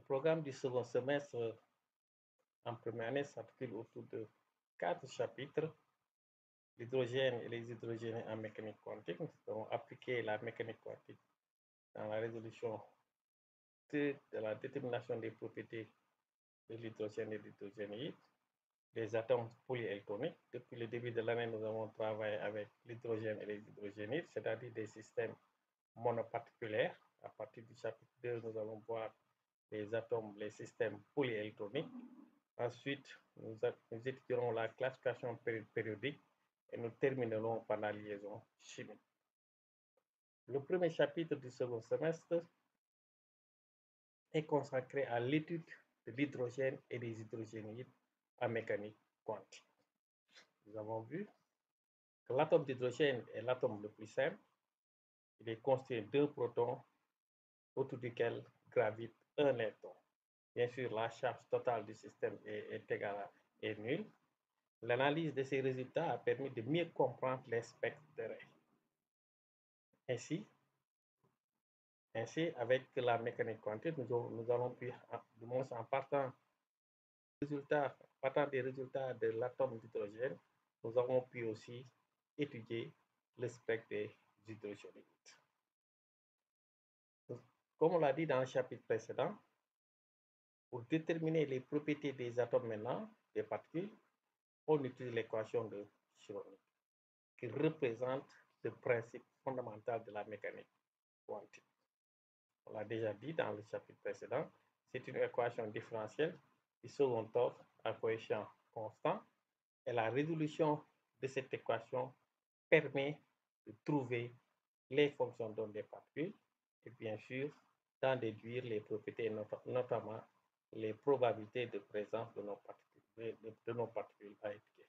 programme du second semestre en première année s'articule autour de 4 chapitres. L'hydrogène et les hydrogènes en mécanique quantique. Nous allons appliquer la mécanique quantique dans la résolution de la détermination des propriétés de l'hydrogène et de l'hydrogénide, les atomes polyélectroniques. Depuis le début de l'année, nous avons travaillé avec l'hydrogène et les hydrogénides, c'est-à-dire des systèmes monoparticulaires. À partir du chapitre 2, nous allons voir les atomes, les systèmes polyélectroniques. Ensuite, nous étudierons la classification périodique et nous terminerons par la liaison chimique. Le premier chapitre du second semestre est consacré à l'étude de l'hydrogène et des hydrogénides en mécanique quantique. Nous avons vu que l'atome d'hydrogène est l'atome le plus simple. Il est constitué d'un proton autour duquel gravite un électron. Bien sûr, la charge totale du système est égale à nulle. L'analyse de ces résultats a permis de mieux comprendre les spectres de rayons. Ainsi, avec la mécanique quantique, nous allons pu, du moins en partant des résultats de l'atome d'hydrogène, nous avons pu aussi étudier le spectre des hydrogénides. Comme on l'a dit dans le chapitre précédent, pour déterminer les propriétés des atomes maintenant, des particules, on utilise l'équation de Schrödinger, qui représente le principe fondamental de la mécanique quantique. On l'a déjà dit dans le chapitre précédent, c'est une équation différentielle du second ordre à coefficient constant, et la résolution de cette équation permet de trouver les fonctions d'onde des particules et bien sûr d'en déduire les propriétés, notamment les probabilités de présence de nos particules à étudier.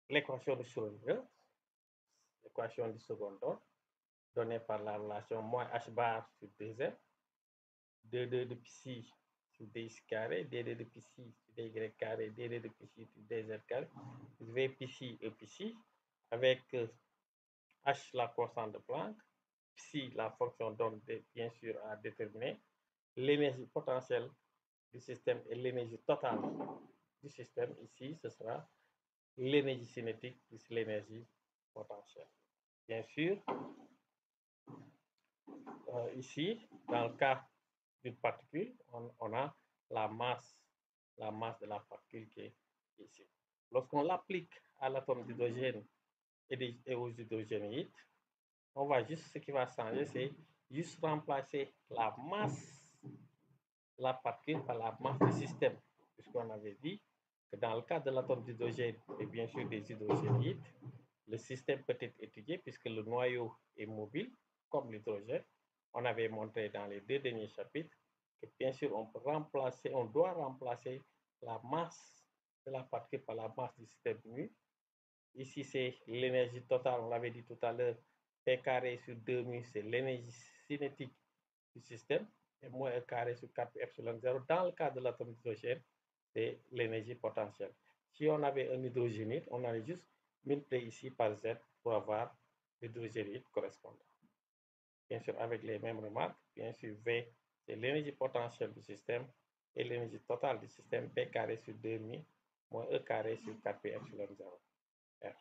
L'équation de Schrödinger, l'équation du second ordre, donnée par la relation moins h bar sur dz, d2 de psi sur dy carré, d2 de psi sur dy carré, d2 de psi sur dz carré, v psi e psi, avec h la constante de Planck, psi la fonction d'onde bien sûr à déterminer, l'énergie potentielle du système et l'énergie totale du système. Ici, ce sera l'énergie cinétique plus l'énergie potentielle. Bien sûr, ici, dans le cas d'une particule, on a la masse de la particule qui est ici. Lorsqu'on l'applique à l'atome d'hydrogène et aux hydrogénides, on va juste, ce qui va changer, c'est juste remplacer la masse de la particule par la masse du système, puisqu'on avait dit que dans le cas de l'atome d'hydrogène et bien sûr des hydrogénides, le système peut être étudié puisque le noyau est mobile, comme l'hydrogène. On avait montré dans les 2 derniers chapitres que bien sûr on doit remplacer la masse de la particule par la masse du système nu. Ici, c'est l'énergie totale, on l'avait dit tout à l'heure, P carré sur 2 mu, c'est l'énergie cinétique du système, et moins E carré sur 4 epsilon 0. Dans le cas de l'atome d'hydrogène, c'est l'énergie potentielle. Si on avait un hydrogénide, on allait juste multiplier ici par Z pour avoir l'hydrogénide correspondant. Bien sûr, avec les mêmes remarques, bien sûr, V, c'est l'énergie potentielle du système et l'énergie totale du système, P carré sur 2 mu, moins E carré sur 4 pi epsilon 0. R.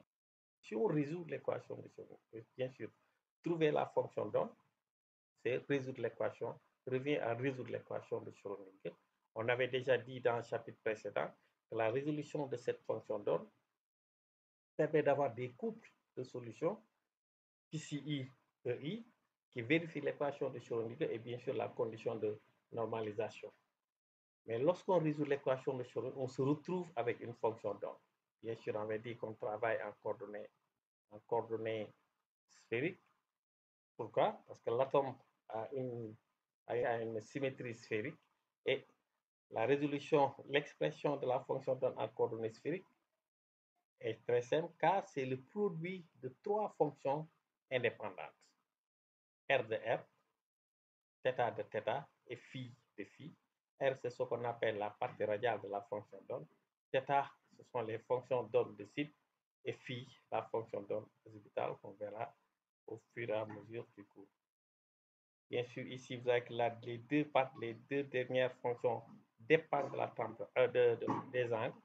Si on résout l'équation de Schrödinger, bien sûr, trouver la fonction d'onde, c'est résoudre l'équation, revient à résoudre l'équation de Schrödinger. On avait déjà dit dans le chapitre précédent que la résolution de cette fonction d'onde permet d'avoir des couples de solutions PCI, EI, qui vérifient l'équation de Schrödinger et bien sûr la condition de normalisation. Mais lorsqu'on résout l'équation de Schrödinger, on se retrouve avec une fonction d'onde. Bien sûr, on avait dit qu'on travaille en coordonnées sphériques. Pourquoi? Parce que l'atome a une symétrie sphérique et la résolution, l'expression de la fonction d'onde en coordonnées sphériques est très simple car c'est le produit de 3 fonctions indépendantes. R de R, θ de θ et phi de phi. R, c'est ce qu'on appelle la partie radiale de la fonction d'onde. θ, ce sont les fonctions d'onde de Syd et phi, la fonction d'onde orbitale qu'on verra au fur et à mesure du cours. Bien sûr, ici, vous avez que les deux dernières fonctions dépendent de la des angles.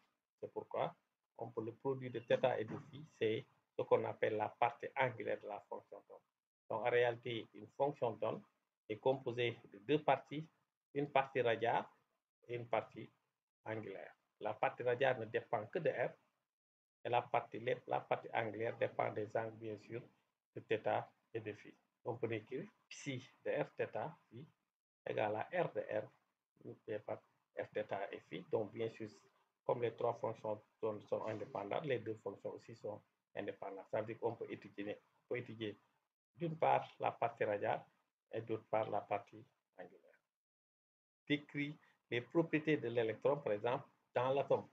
C'est pourquoi on peut le produit de θ et de phi, c'est ce qu'on appelle la partie angulaire de la fonction d'onde. Donc, en réalité, une fonction d'onde est composée de deux parties, une partie radiale et une partie angulaire. La partie radiale ne dépend que de R et la partie angulaire dépend des angles, bien sûr, de θ et de phi. On peut écrire psi de f θ phi égale à R de R par f θ et phi. Donc, bien sûr, comme les trois fonctions sont indépendantes, les deux fonctions aussi sont indépendantes. Ça veut dire qu'on peut étudier d'une part la partie radiale et d'autre part la partie angulaire. Décrit les propriétés de l'électron, par exemple, dans l'atome.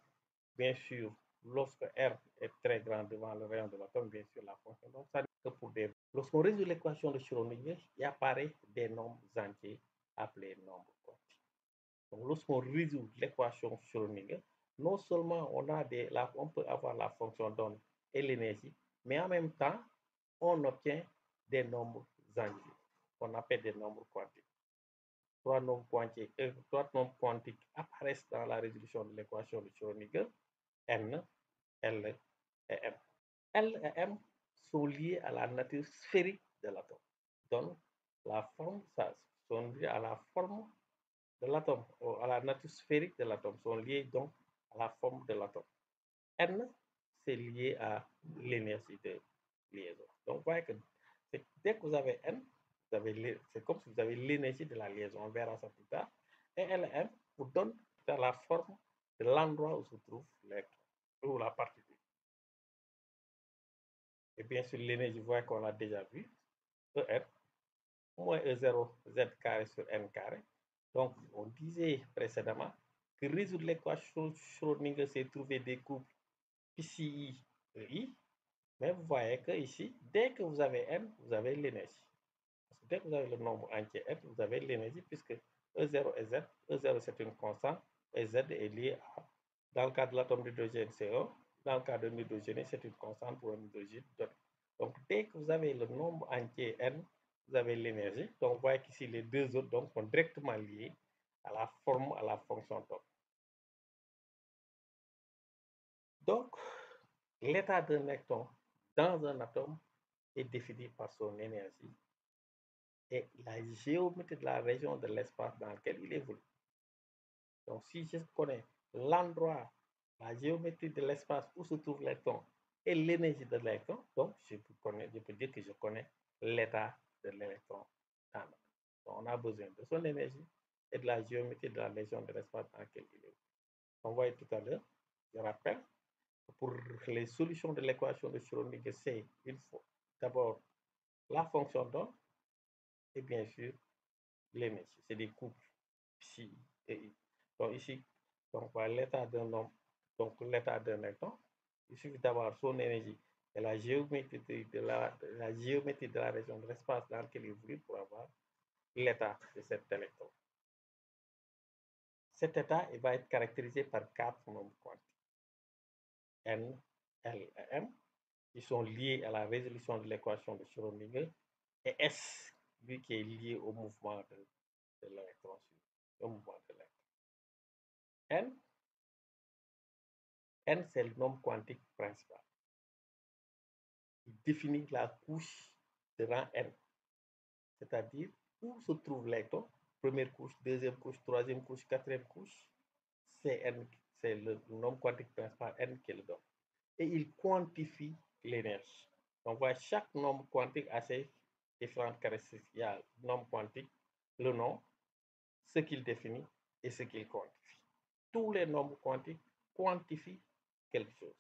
Bien sûr, lorsque R est très grand devant le rayon de l'atome, bien sûr, la fonction. Donc, ça veut dire que pour des... Lorsqu'on résout l'équation de Schrödinger, il apparaît des nombres entiers appelés nombres quantiques. Donc, lorsqu'on résout l'équation Schrödinger, non seulement on peut avoir la fonction d'onde et l'énergie, mais en même temps, on obtient des nombres entiers, qu'on appelle des nombres quantiques. Trois nombres quantiques apparaissent dans la résolution de l'équation de Schrödinger, N, L et M. L et M sont liés à la nature sphérique de l'atome. Donc, la forme, ça, sont liés à la forme de l'atome, à la nature sphérique de l'atome, sont liés donc à la forme de l'atome. N, c'est lié à l'énergie de liaison. Donc, vous voyez que dès que vous avez N, c'est comme si vous avez l'énergie de la liaison. On verra ça plus tard. Et Lm vous donne la forme de l'endroit où se trouve l'électron ou la particule. Et bien sûr, l'énergie, vous voyez qu'on l'a déjà vu. En moins E0 Z carré sur N carré. Donc, on disait précédemment que résoudre l'équation Schrödinger, c'est trouver des couples PCI et I. Mais vous voyez que ici, dès que vous avez N, vous avez l'énergie. Parce que dès que vous avez le nombre entier N, vous avez l'énergie puisque E0 et Z. E0 c'est une constante et Z est lié à. Dans le cas de l'atome d'hydrogène, c'est 1. Dans le cas de l'hydrogène, c'est une constante pour un hydrogène donné. Donc, dès que vous avez le nombre entier N, vous avez l'énergie. Donc, vous voyez qu'ici, les deux autres donc, sont directement liés à la forme, à la fonction d'onde. Donc, l'état d'un électron dans un atome est défini par son énergie et la géométrie de la région de l'espace dans lequel il évolue. Donc, si je connais l'endroit, la géométrie de l'espace où se trouve l'électron et l'énergie de l'électron, donc je peux dire que je connais l'état de l'électron. Donc, on a besoin de son énergie et de la géométrie de la région de l'espace dans laquelle il est. On voyait tout à l'heure, je rappelle, pour les solutions de l'équation de Schrödinger, c'est il faut d'abord la fonction d'onde et bien sûr l'énergie. C'est des couples psi et I. Donc ici, donc l'état d'un homme, donc l'état d'un électron, il suffit d'avoir son énergie et la géométrie de la région de l'espace dans lequel il évolue pour avoir l'état de cet électron. Cet état il va être caractérisé par quatre nombres quantiques. N, L et M, qui sont liés à la résolution de l'équation de Schrödinger, et S, lui qui est lié au mouvement de l'électron, au mouvement de l'électron. N, c'est le nombre quantique principal. Il définit la couche de rang N, c'est-à-dire où se trouve l'électron, première couche, deuxième couche, troisième couche, quatrième couche, c'est le nombre quantique principal N qui le donne. Et il quantifie l'énergie. Donc, voilà, chaque nombre quantique a ses différentes caractéristiques. Il y a le nombre quantique, le nom, ce qu'il définit et ce qu'il quantifie. Tous les nombres quantiques quantifient quelque chose.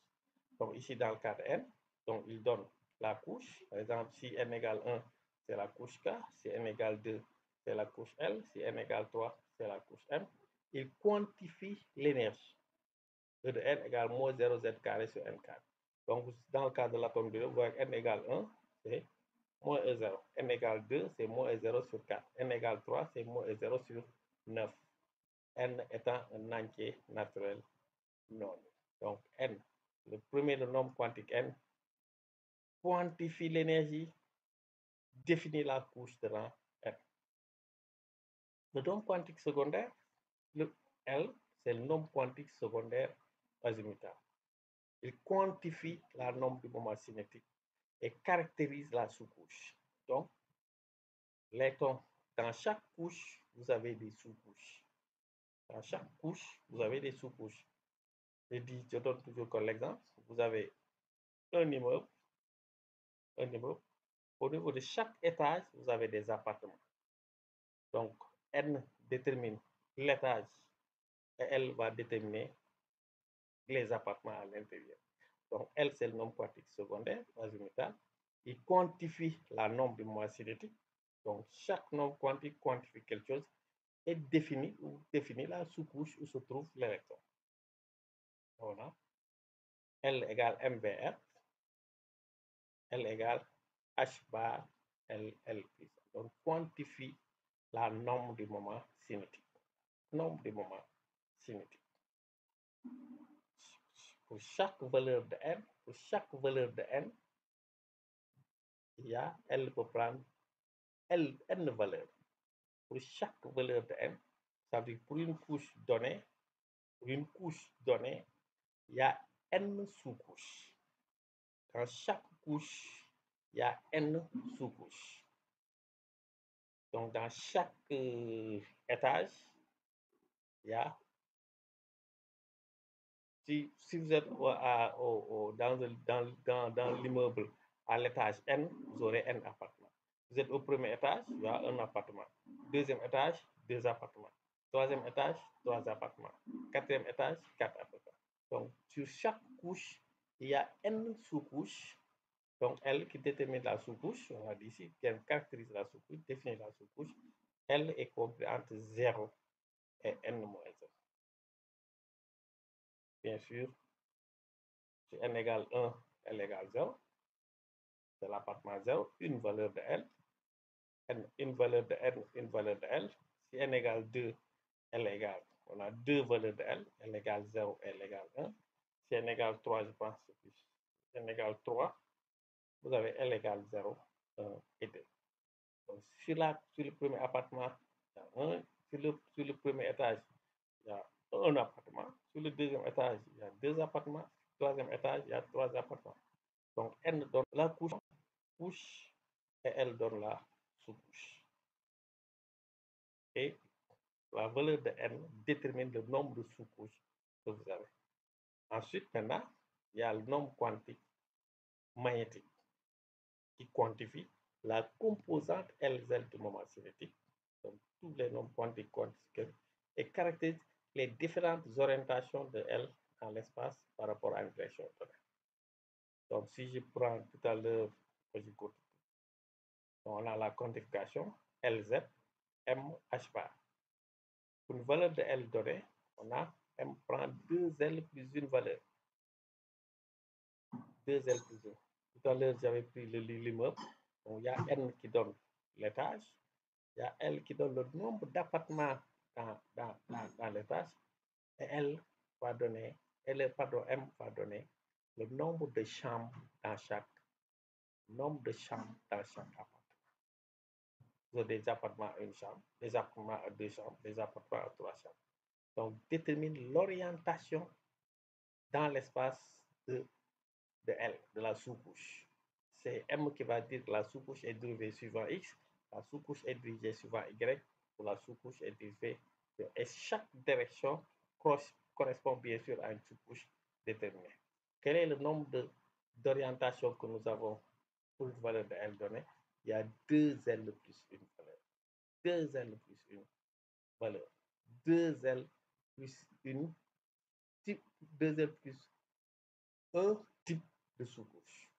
Donc, ici, dans le cas de N, donc, il donne la couche. Par exemple, si N égale 1, c'est la couche K. Si N égale 2, c'est la couche L. Si N égale 3, c'est la couche M. Il quantifie l'énergie. E de N égale moins 0 Z carré sur N carré. Donc, dans le cas de l'atome de 2, vous voyez que N égale 1, c'est moins E0. N égale 2, c'est moins E0 sur 4. N égale 3, c'est moins E0 sur 9. N étant un entier naturel non nul. Donc, N, le premier nombre quantique N, quantifie l'énergie, définit la couche de rang N. Le nombre quantique secondaire, le L, c'est le nombre quantique secondaire azimutal. Il quantifie la norme du moment cinétique et caractérise la sous-couche. Donc, dans chaque couche, vous avez des sous-couches. Dans chaque couche, vous avez des sous-couches. Je donne toujours comme l'exemple. Vous avez un immeuble. Au niveau de chaque étage, vous avez des appartements. Donc, N détermine l'étage et L va déterminer les appartements à l'intérieur. Donc, L, c'est le nombre quantique secondaire, azimutal. Il quantifie la norme du moment cinétique. Donc, chaque nombre quantique quantifie quelque chose et définit la sous-couche où se trouve l'électron. Voilà. L égale MVR, L égale H bar L plus. Donc, quantifie la norme du moment cinétique. Nombre du moment cinétique. Pour chaque valeur de n, il y a L peut prendre n valeurs. Pour chaque valeur de n, ça veut dire pour une couche donnée, il y a n sous-couches. Dans chaque couche, il y a n sous-couches. Donc, dans chaque étage, il y a, si vous êtes dans l'immeuble à l'étage N, vous aurez N appartements. Vous êtes au premier étage, il y a un appartement. Deuxième étage, 2 appartements. Troisième étage, 3 appartements. Quatrième étage, 4 appartements. Donc, sur chaque couche, il y a N sous-couches. Donc, L qui détermine la sous-couche, on a dit ici, qui caractérise la sous-couche, définit la sous-couche. L est compris entre 0 et N moins 0. Bien sûr, si N égale 1, L égale 0, c'est l'appartement 0, une valeur de L, une valeur de N, une valeur de L. Si N égale 2, L égale, on a deux valeurs de L égale 0, L égale 1. Si N égale 3, je pense que c'est plus. Si N égale 3, vous avez L égale 0, 1 et 2. Donc, sur le premier appartement, il y a 1. Sur le premier étage, il y a un appartement. Sur le deuxième étage, il y a 2 appartements. Sur le troisième étage, il y a 3 appartements. Donc, N donne la couche et L donne la sous-couche. Et la valeur de N détermine le nombre de sous-couches que vous avez. Ensuite, maintenant, il y a le nombre quantique magnétique qui quantifie la composante LZ du moment cinétique. Donc, tous les nombres quantiques quantifiés et caractérise les différentes orientations de L dans l'espace par rapport à une direction donnée. Donc, si je prends tout à l'heure, on a la quantification LZ, M, H bar. Pour une valeur de L donnée, on a M prend 2L plus une valeur. 2L plus 1. Tout à l'heure, j'avais pris l'immeuble. Donc, il y a N qui donne l'étage. Il y a L qui donne le nombre d'appartements dans l'étage. Et M va donner le nombre de chambres dans chaque appartement. Vous avez des appartements à une chambre, des appartements à 2 chambres, des appartements à 3 chambres. Donc, détermine l'orientation dans l'espace de L, de la sous-couche. C'est M qui va dire que la sous-couche est dirigée suivant X, la sous-couche est dirigée suivant Y, ou la sous-couche est dirigée. Et chaque direction correspond bien sûr à une sous-couche déterminée. Quel est le nombre d'orientations que nous avons pour une valeur de L donnée? Il y a 2L plus une valeur. 2L plus une valeur. 2L plus une type, 2L plus un type de sous-couche.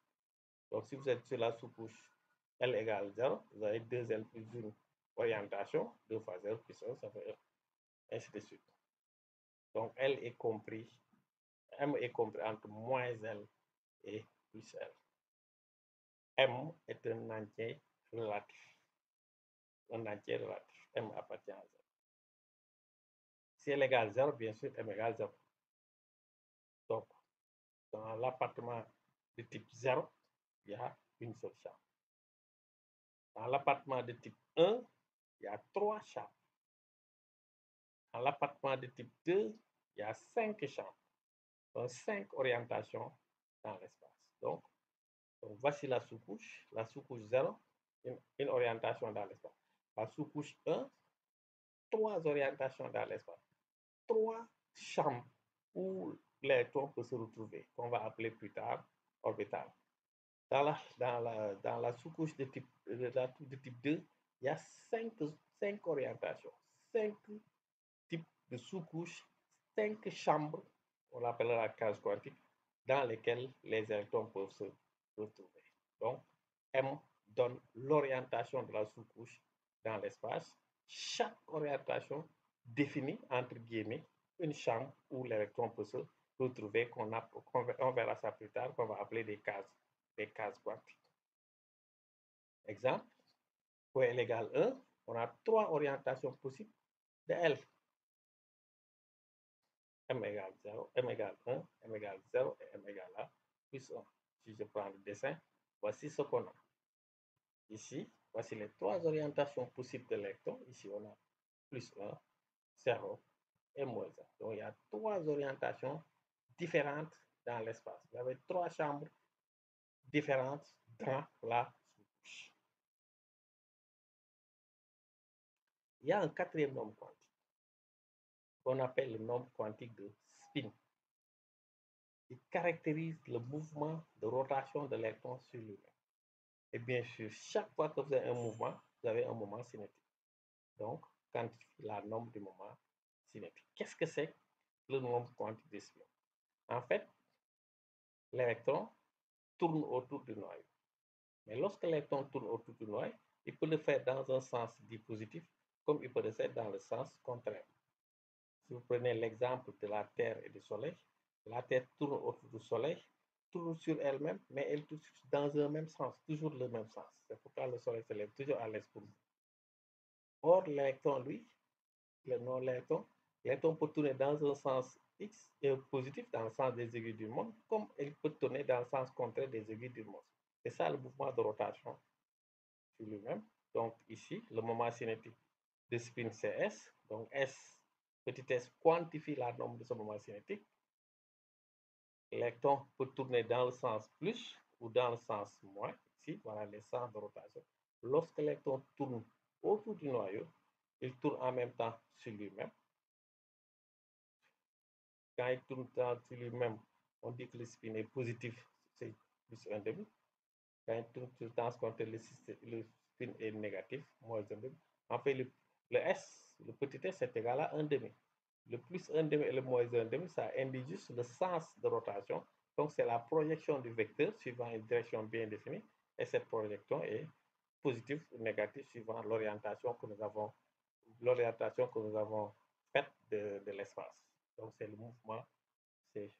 Donc, si vous êtes sur la sous-couche L égale 0, vous avez 2L plus une orientation, 2 fois 0 plus 1, ça fait 1, ainsi de suite. Donc, M est compris entre moins L et plus L. M est un entier relatif. Un entier relatif. M appartient à 0. Si L égale 0, bien sûr, M égale 0. Donc, dans l'appartement de type 0, il y a une seule chambre. Dans l'appartement de type 1, il y a 3 chambres. Dans l'appartement de type 2, il y a 5 chambres, donc 5 orientations dans l'espace. Donc, voici la sous-couche 0, une orientation dans l'espace. La sous-couche 1, 3 orientations dans l'espace, 3 chambres où l'électron peut se retrouver, qu'on va appeler plus tard orbital. Dans la sous-couche de type 2, il y a 5 orientations, 5 types de sous-couches, 5 chambres, on l'appellera case quantique, dans lesquelles les électrons peuvent se retrouver. Donc, M donne l'orientation de la sous-couche dans l'espace. Chaque orientation définit, entre guillemets, une chambre où l'électron peut se retrouver, on verra ça plus tard, qu'on va appeler des cases quantiques. Exemple, pour L égale 1, on a 3 orientations possibles de L. M égale 0, M égale 1, M égale 0 et M égale A plus 1. Si je prends le dessin, voici ce qu'on a. Ici, voici les 3 orientations possibles de l'électron. Ici, on a plus 1, 0 et moins 1. Donc, il y a 3 orientations différentes dans l'espace. Vous avez 3 chambres différentes dans la sous-couche. Il y a un quatrième nombre quantique qu'on appelle le nombre quantique de spin. Il caractérise le mouvement de rotation de l'électron sur lui-même. Et bien sûr, chaque fois que vous avez un mouvement, vous avez un moment cinétique. Donc, quantifie la nombre du moment cinétique. Qu'est-ce que c'est le nombre quantique de spin? En fait, l'électron tourne autour du noyau. Mais lorsque l'électron tourne autour du noyau, il peut le faire dans un sens dit positif, comme il peut le faire dans le sens contraire. Si vous prenez l'exemple de la Terre et du Soleil, la Terre tourne autour du Soleil, tourne sur elle-même, mais elle tourne dans un même sens, toujours le même sens. C'est pourquoi le Soleil se lève toujours à l'est pour vous. Or, l'électron, lui, l'électron peut tourner dans un sens X et positif, dans le sens des aiguilles du monde, comme il peut tourner dans le sens contraire des aiguilles du monde. C'est ça le mouvement de rotation sur lui-même. Donc ici, le moment cinétique de spin c'est S. Donc S, petit s, quantifie la nombre de ce moment cinétique. L'électron peut tourner dans le sens plus ou dans le sens moins. Ici, voilà les sens de rotation. Lorsque l'électron tourne autour du noyau, il tourne en même temps sur lui-même. Quand il tourne sur lui-même, on dit que le spin est positif, c'est plus 1,5. Quand il tourne sur le sens contraire, le spin est négatif, moins 1,5. En fait, le S, le petit s, est égal à 1,5. Le plus 1,5 et le moins 1,5, ça indique juste le sens de rotation. Donc, c'est la projection du vecteur suivant une direction bien définie. Et cette projection est positive ou négative suivant l'orientation que nous avons faite de l'espace. Donc, c'est le mouvement, c'est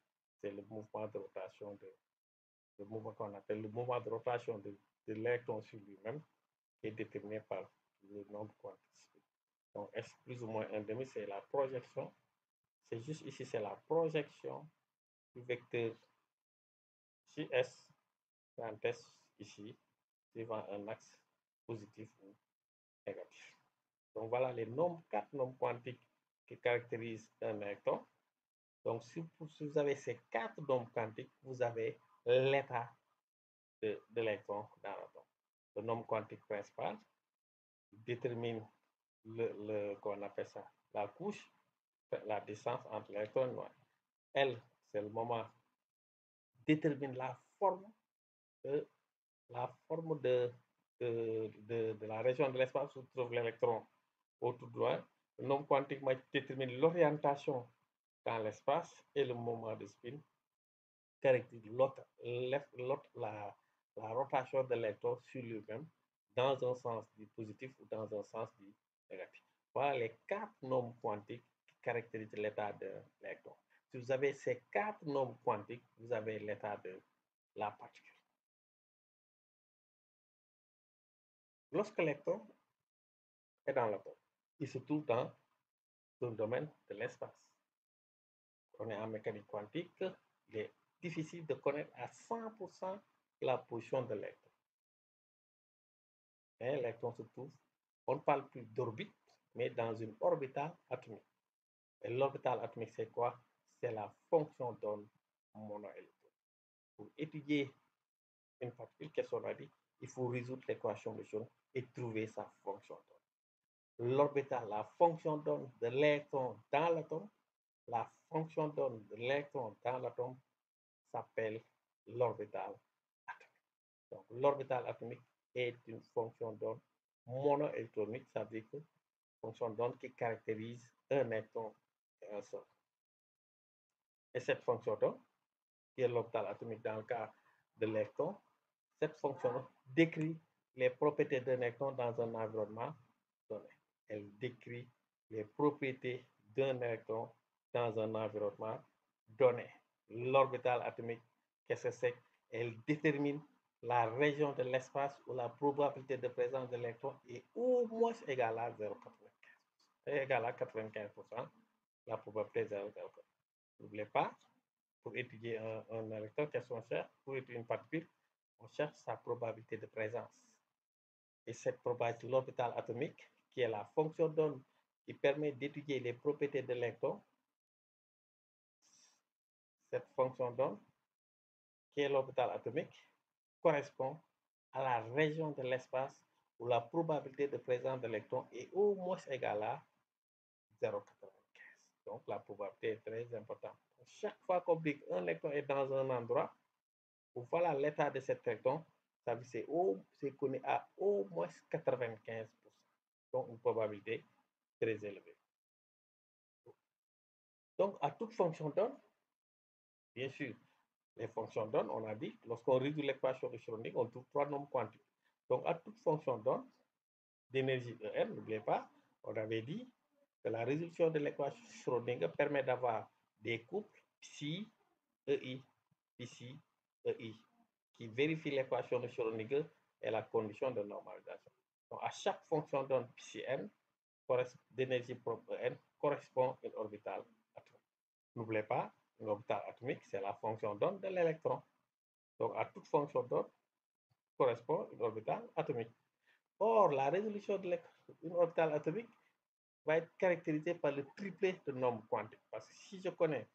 le mouvement de rotation, le mouvement qu'on appelle le mouvement de rotation de l'électron sur lui-même, qui est déterminé par le nombre quantique. Donc, S plus ou moins 1,5, c'est la projection. C'est juste ici, c'est la projection du vecteur ici S, grand S ici, suivant un axe positif ou négatif. Donc voilà les nombres, 4 nombres quantiques qui caractérisent un électron. Donc si vous avez ces 4 nombres quantiques, vous avez l'état de l'électron dans l'atome. Le nombre quantique principal détermine qu'on appelle ça la couche, la distance entre l'électron et le noyau. L, c'est le moment, détermine la forme de la région de l'espace où se trouve l'électron autour de noyau. Le nombre quantique détermine l'orientation dans l'espace et le moment de spin caractérise la rotation de l'électron sur lui-même dans un sens dit positif ou dans un sens dit négatif. Voilà les 4 nombres quantiques qui caractérisent l'état de l'électron. Si vous avez ces 4 nombres quantiques, vous avez l'état de la particule. Lorsque l'électron est dans l'atome, il se trouve dans le domaine de l'espace. On est en mécanique quantique, il est difficile de connaître à 100% la position de l'électron. Mais l'électron se trouve, on ne parle plus d'orbite, mais dans une orbitale atomique. Et l'orbital atomique, c'est quoi? C'est la fonction d'onde monoélectronique. Pour étudier une particule, qu'est-ce qu'on a dit? Il faut résoudre l'équation de Schrödinger et trouver sa fonction d'onde. L'orbital, la fonction d'onde de l'électron dans l'atome, la fonction d'onde de l'électron dans l'atome s'appelle l'orbital atomique. Donc, l'orbital atomique est une fonction d'onde monoélectronique, ça veut dire que fonction d'onde qui caractérise un électron et un seul. Et cette fonction d'onde, qui est l'orbital atomique dans le cas de l'électron, cette fonction décrit les propriétés d'un électron dans un environnement donné. Elle décrit les propriétés d'un électron dans un environnement donné. L'orbital atomique, qu'est-ce que c'est? Elle détermine la région de l'espace où la probabilité de présence de l'électron est au moins égale à 0,95. Égale à 95%, la probabilité est 0,04. N'oubliez pas, pour étudier un électron, qu'est-ce qu'on cherche? Pour étudier une particule, on cherche sa probabilité de présence. Et cette probabilité, l'orbital atomique, qui est la fonction d'onde qui permet d'étudier les propriétés de l'électron, cette fonction d'onde, qui est l'orbital atomique, correspond à la région de l'espace où la probabilité de présence de l'électron est au moins égale à 0,95. Donc la probabilité est très importante. Chaque fois qu'un électron est dans un endroit, voilà l'état de cet électron, ça veut dire c'est connu à au moins 95%. Donc une probabilité très élevée. Donc à toute fonction d'onde, bien sûr, les fonctions d'onde, on a dit, lorsqu'on résout l'équation de Schrödinger, on trouve trois nombres quantiques. Donc à toute fonction d'onde d'énergie En, n'oubliez pas, on avait dit que la résolution de l'équation de Schrödinger permet d'avoir des couples psi, EI, psi, EI, qui vérifient l'équation de Schrödinger et la condition de normalisation. Donc à chaque fonction d'onde psi n d'énergie propre n correspond à une orbitale atomique. N'oubliez pas, une orbitale atomique, c'est la fonction d'onde de l'électron. Donc à toute fonction d'onde correspond une orbitale atomique. Or, la résolution d'une orbitale atomique va être caractérisée par le triplet de nombres quantiques. Parce que si je connais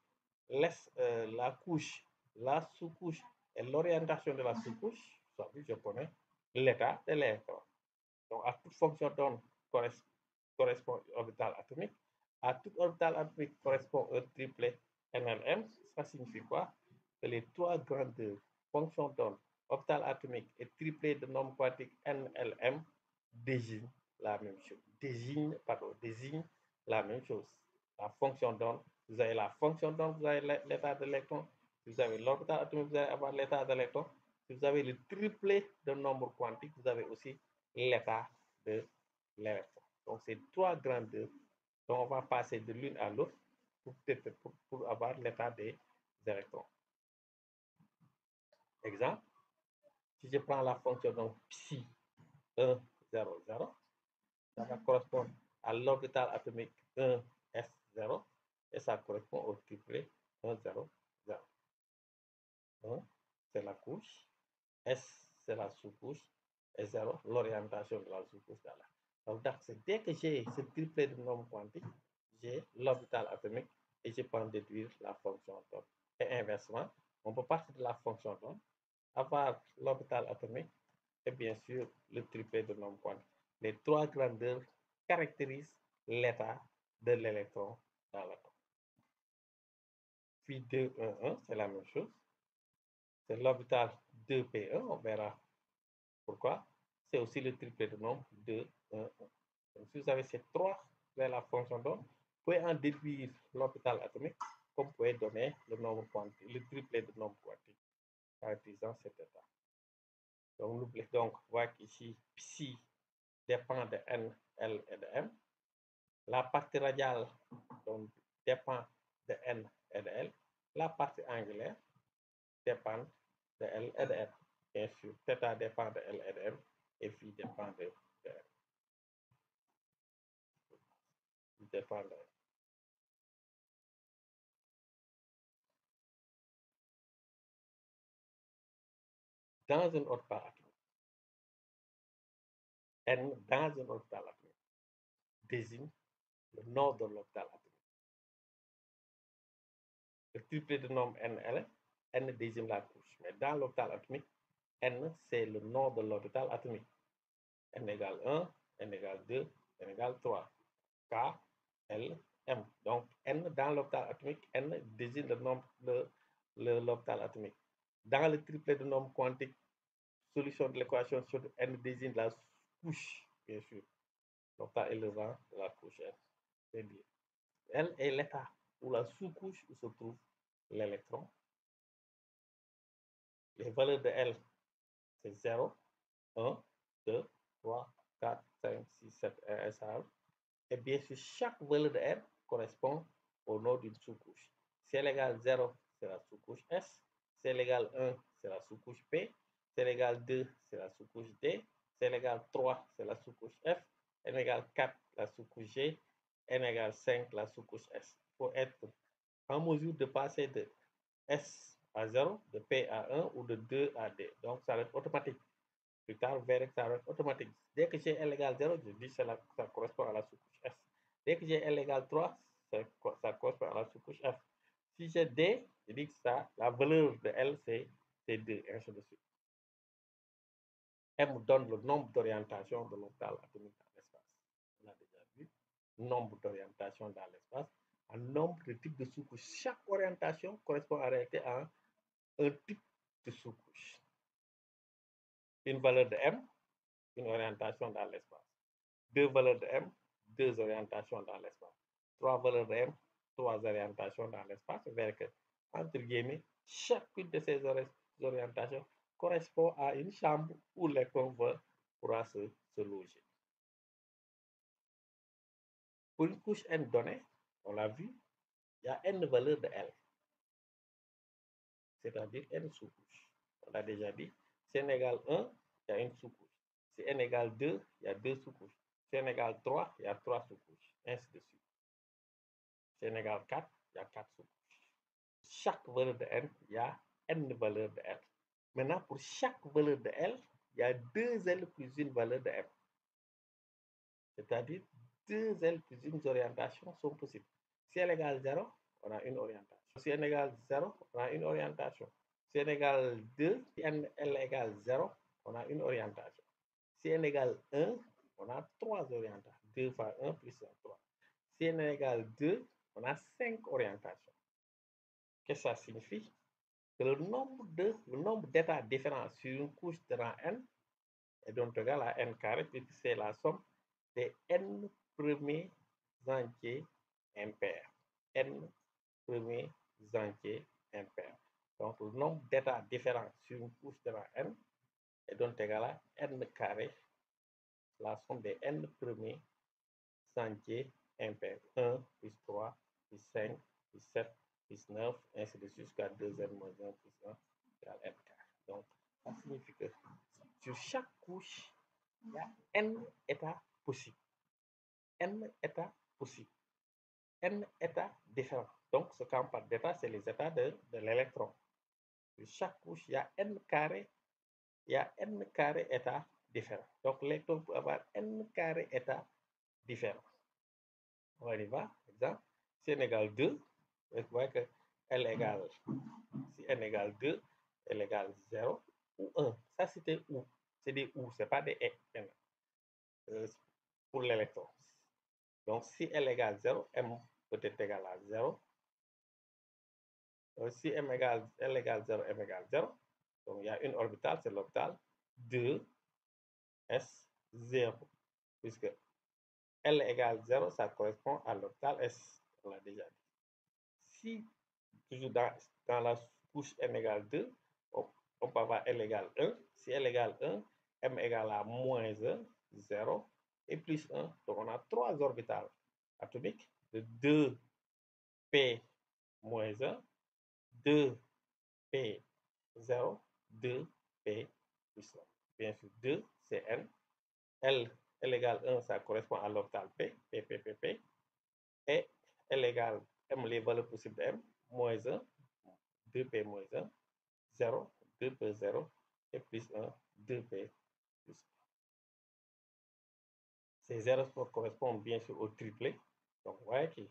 la couche, la sous-couche et l'orientation de la sous-couche, ça veut dire je connais l'état de l'électron. Donc, à toute fonction d'onde correspond une orbitale atomique. À toute orbitale atomique correspond un triplet NLM. Ça signifie quoi? Que les trois grandes fonctions d'onde, orbitale atomique et triplet de nombres quantiques NLM, désignent la même chose. Désignent la même chose. La fonction d'onde, vous avez la fonction d'onde, vous avez l'état de l'électron. Vous avez l'orbital atomique, vous allez avoir l'état de l'électron. Si vous avez le triplet de nombres quantiques, vous avez aussi l'état de l'électron. Donc, c'est trois grandeurs dont on va passer de l'une à l'autre pour avoir l'état des électrons. Exemple, si je prends la fonction donc psi 1, 0, 0, ça va correspondre à l'orbital atomique 1, S0, et ça correspond au triplet 1, 0, 0. 1, c'est la couche, S, c'est la sous-couche, et 0, l'orientation de la sous-couche dans la. Donc, dès que j'ai ce triplet de nombres quantiques, j'ai l'orbital atomique et je peux en déduire la fonction d'onde. Et inversement, on peut partir de la fonction d'onde, avoir l'orbital atomique et bien sûr le triplet de nombres quantiques. Les trois grandeurs caractérisent l'état de l'électron dans l'atome. Puis 2, 1, 1, c'est la même chose. C'est l'orbital 2p1, on verra pourquoi. C'est aussi le triplet de nombre 2, 1, 1. Donc, si vous avez ces trois vers la fonction d'onde, vous pouvez en déduire l'orbital atomique, comme vous pouvez donner le nombre quantique, le triplet de nombre quantique, caractérisant cet état. Donc, n'oubliez donc, voir qu'ici, psi dépend de n, l et de m. La partie radiale donc, dépend de n et de l. La partie angulaire dépend de l et de m. Bien sûr, θ dépend de l et de m, et phi dépend de m. Dépend de m. Dans une orbitale atomique, n dans une orbitale atomique désigne le nord de l'orbital atomique. le triplet de nombre NL, N désigne la couche. Mais dans l'orbital atomique, N, c'est le nom de l'orbital atomique. N égale 1, N égale 2, N égale 3. K, L, M. Donc, N dans l'orbital atomique, N désigne le nombre de l'orbital atomique. Dans le triplet de nombre quantique, solution de l'équation sur N désigne la couche, bien sûr. L'orbital élevant de la couche N. C'est bien. L est l'état ou la sous-couche où se trouve l'électron. Les valeurs de L, c'est 0, 1, 2, 3, 4, 5, 6, 7, et ça. Et bien sûr, chaque valeur de R correspond au nom d'une sous-couche. Si elle égale 0, c'est la sous-couche S. Si elle égale 1, c'est la sous-couche P. Si elle égale 2, c'est la sous-couche D. Si elle égale 3, c'est la sous-couche F. N égale 4, la sous-couche G. N égale 5, la sous-couche S. Il faut être en mesure de passer de S à 0, de P à 1 ou de 2 à D. Donc, ça va être automatique. Plus tard, vous verrez que ça va être automatique. Dès que j'ai L égale 0, je dis que ça correspond à la sous-couche S. Dès que j'ai L égale 3, ça correspond à la sous-couche F. Si j'ai D, je dis que ça, la valeur de L, c'est 2, et ainsi de suite. M donne le nombre d'orientations de l'orbital atomique dans l'espace. On a déjà vu. Nombre d'orientations dans l'espace, un nombre de types de sous-couches. Chaque orientation correspond en réalité à un type de sous-couche. Une valeur de M, une orientation dans l'espace. Deux valeurs de M, deux orientations dans l'espace. Trois valeurs de M, trois orientations dans l'espace. Vous verrez que, entre guillemets, chacune de ces orientations correspond à une chambre où l'électron pourra se loger. Pour une couche N donnée, on l'a vu, il y a N valeurs de L, c'est-à-dire N sous-couches. On l'a déjà dit, si N égale 1, il y a une sous-couche. Si N égale 2, il y a deux sous-couches. Si N égale 3, il y a trois sous-couches, ainsi de suite. Si N égale 4, il y a 4 sous-couches. Chaque valeur de N, il y a N valeurs de L. Maintenant, pour chaque valeur de L, il y a deux L plus une valeur de M. C'est-à-dire, deux L plus une orientation sont possibles. Si L égale 0, on a une orientation. Si N égale 0, on a une orientation. Si N égale 2, si L égale 0, on a une orientation. Si N égale 1, on a trois orientations. 2 fois 1 plus 1, 3. Si N égale 2, on a 5 orientations. Qu'est-ce que ça signifie? Que le nombre d'états différents sur une couche de rang n est donc égal à n carré, puisque c'est la somme des n premiers entiers impairs. N premiers entiers impairs. Donc, le nombre d'états différents sur une couche de rang n est donc égal à n carré, la somme des n premiers entiers impairs. 1 plus 3 plus 5 plus 7 plus 9, ainsi de suite jusqu'à 2n moins 1 plus 1 égale n carré. Donc, ça signifie que sur chaque couche, il y a n états possibles. N états possibles. N états différents. Donc, ce qu'on parle d'état, c'est les états de l'électron. Sur chaque couche, il y a n carré, états différents. Donc, l'électron peut avoir n carré états différents. On y va, exemple. Si n égale 2, vous voyez que L égale, si n égale 2, L égale 0 ou 1. Ça, c'était ou. C'est des ou, ce n'est pas des et. Pour l'électron. Donc, si L égale 0, M peut être égal à 0. Si L égale 0, M égale 0. Donc, il y a une orbitale, c'est l'orbitale 2, S, 0. Puisque L égale 0, ça correspond à l'orbitale S. On l'a déjà dit. Si, toujours dans la couche M égale 2, on peut avoir L égale 1. Si L égale 1, M égale à moins 1, 0, et plus 1. Donc, on a trois orbitales atomiques de 2p moins 1, 2p0, 2p plus 1. Bien sûr, 2, c'est n. L égale 1, ça correspond à l'orbital p, p. Et L égale m, les valeurs possibles de m, moins 1, 2p moins 1, 0, 2p0, et plus 1, 2p plus 1. Ces 0 correspondent bien sûr au triplet. Donc, vous voyez que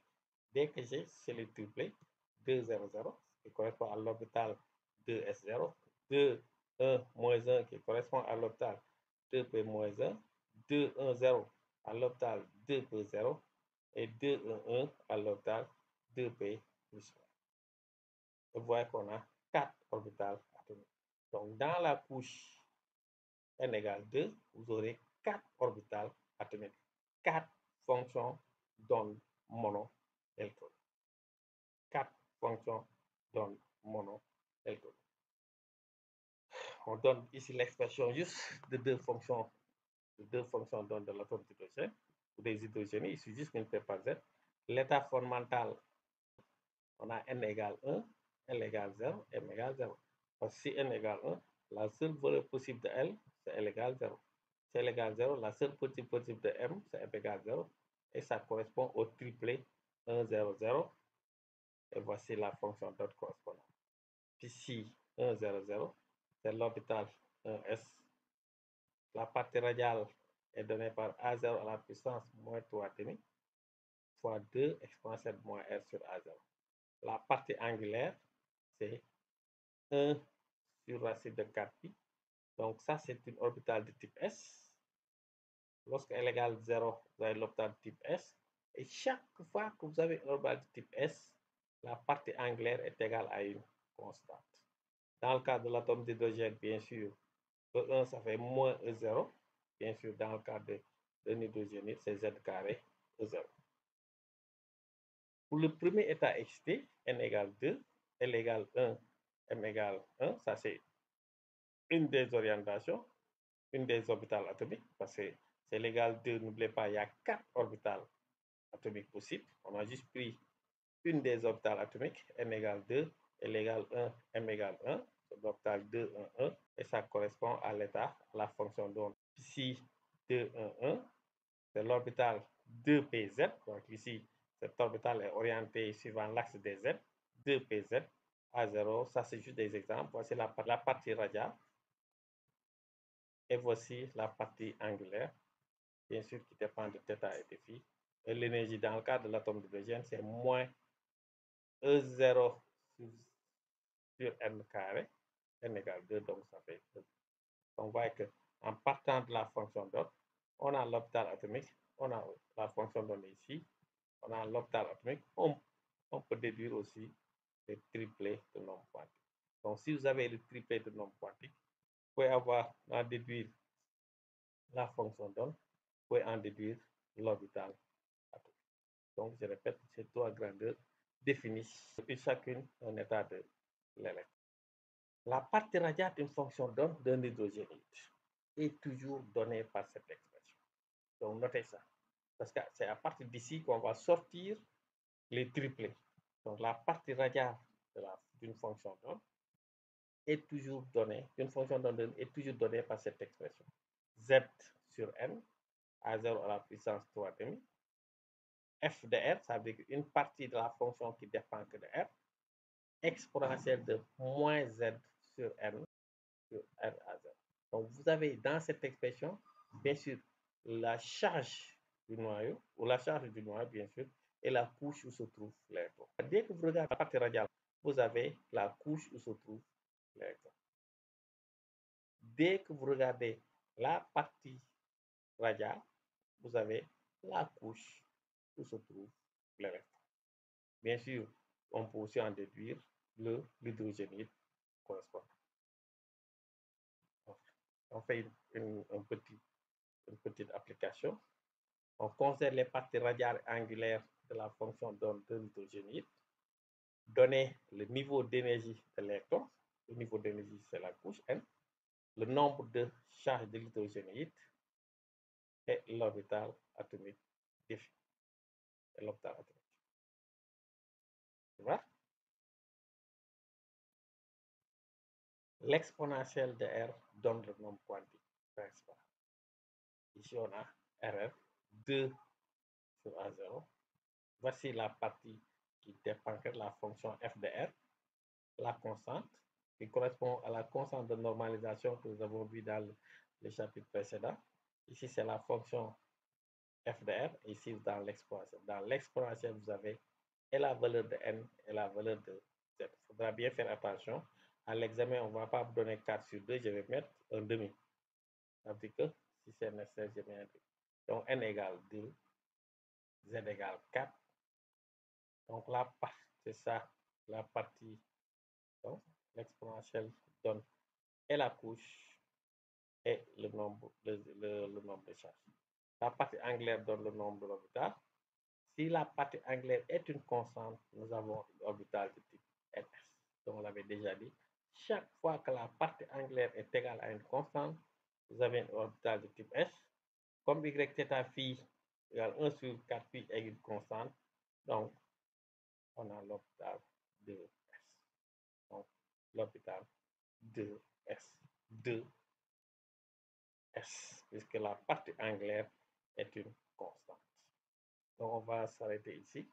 dès que j'ai, c'est le triplet, 2, 0, 0, qui correspond à l'orbital 2s0, 2, 1, moins 1, qui correspond à l'orbital 2p moins 1, 2, 1, 0 à l'orbital 2p 0 et 2, 1, 1 à l'orbital 2p plus 1. Vous voyez qu'on a 4 orbitales atomiques. Donc, dans la couche n égale 2, vous aurez 4 orbitales atomiques, 4 fonctions d'onde monoélectronique. 4 fonctions d'onde monoélectronique. On donne ici l'expression juste de deux fonctions d'onde de l'atome d'hydrogène ou des hydrogènes, il suffit juste multiplié par Z. L'état fondamental, on a n égale 1, L égale 0, M égale 0. Parce que si n égale 1, la seule valeur possible de L, c'est L égale 0. Si L égale 0, la seule petite possible de M, c'est M égale 0. Et ça correspond au triplet 1, 0, 0. Et voici la fonction d'onde correspondante. Ici, 1, 0, 0, c'est l'orbital 1s. La partie radiale est donnée par A0 à la puissance moins 3,5 fois 2 exponentielle moins R sur A0. La partie angulaire, c'est 1 sur racine de 4pi. Donc ça, c'est une orbitale de type S. Lorsque L égale 0, vous avez l'orbital de type S. Et chaque fois que vous avez une orbitale de type S, la partie angulaire est égale à une constante. Dans le cas de l'atome d'hydrogène, bien sûr, E1, ça fait moins E0. Bien sûr, dans le cas d'un hydrogène, c'est Z carré E0. Pour le premier état excité, n égale 2, L égale 1, M égale 1, ça c'est une des orientations, une des orbitales atomiques, parce que c'est l'égal 2, n'oubliez pas, il y a 4 orbitales atomiques possibles. On a juste pris une des orbitales atomiques, n égale 2, L égale 1, M égale 1, c'est l'orbital 2, 1, 1, et ça correspond à l'état, à la fonction d'onde. Ici, 2, 1, 1, c'est l'orbital 2pz, donc ici, cet orbital est orienté suivant l'axe des z, 2pz, A0, ça c'est juste des exemples. Voici la partie radiale. Et voici la partie angulaire, bien sûr, qui dépend de θ et de phi. Et l'énergie dans le cas de l'atome d'hydrogène, c'est moins E0 sur n carré, n égale 2, donc ça fait 2. Donc, on voit qu'en partant de la fonction d'onde, on a l'orbital atomique, on a la fonction d'onde ici, on a l'orbital atomique, on peut déduire aussi le triplet de nombres quantiques. Donc, si vous avez le triplet de nombres quantiques, vous pouvez en déduire la fonction d'onde, vous pouvez en déduire l'orbital atomique. Donc, je répète, ces trois grandeurs définissent chacune un état de l'électron. La partie radiale d'une fonction d'onde d'un hydrogène est toujours donnée par cette expression. Donc, notez ça. Parce que c'est à partir d'ici qu'on va sortir les triplets. Donc, la partie radiale d'une fonction d'onde est toujours donnée, une fonction d'onde est toujours donnée par cette expression. Z sur n, A0 à la puissance 3,5. F de R, ça veut dire qu'une partie de la fonction qui dépend que de R, exponentielle de moins Z sur n, sur R à 0. Donc, vous avez dans cette expression, bien sûr, la charge du noyau, ou la charge du noyau, bien sûr, et la couche où se trouve l'électron. Dès que vous regardez la partie radiale, vous avez la couche où se trouve l'électron. Dès que vous regardez la partie radiale, vous avez la couche où se trouve l'électron. Bien sûr, on peut aussi en déduire l'hydrogénide correspondant. On fait une petite application. On considère les parties radiales angulaires de la fonction d'onde de l'hydrogénide. Donner le niveau d'énergie de l'électron. Le niveau d'énergie, c'est la couche N. Le nombre de charges de l'hydrogénide et l'orbital atomique défini. L'orbital atomique. Tu vois? L'exponentielle de R donne le nombre quantique principal. Ici, on a RR 2 sur A0. Voici la partie qui dépend de la fonction f de R, la constante, qui correspond à la constante de normalisation que nous avons vu dans le chapitre précédent. Ici, c'est la fonction f de R. Ici, dans l'exponentielle. Dans l'exponentielle, vous avez et la valeur de n et la valeur de z. Il faudra bien faire attention. À l'examen, on ne va pas vous donner 4 sur 2, je vais mettre un demi. Ça veut dire que si c'est nécessaire, je mets un demi. Donc n égale 2, z égale 4. Donc là, c'est ça, la partie. Donc l'exponentielle donne et la couche et le nombre, le nombre de charges. La partie angulaire donne le nombre d'orbitales. Si la partie angulaire est une constante, nous avons une orbitale de type ns. Donc, on l'avait déjà dit. Chaque fois que la partie angulaire est égale à une constante, vous avez une orbitale de type s. Comme y θ phi égale 1 sur 4 pi est une constante, donc on a l'orbital de s. Donc, l'orbital de s. De s, puisque la partie angulaire est une constante. Donc, on va s'arrêter ici.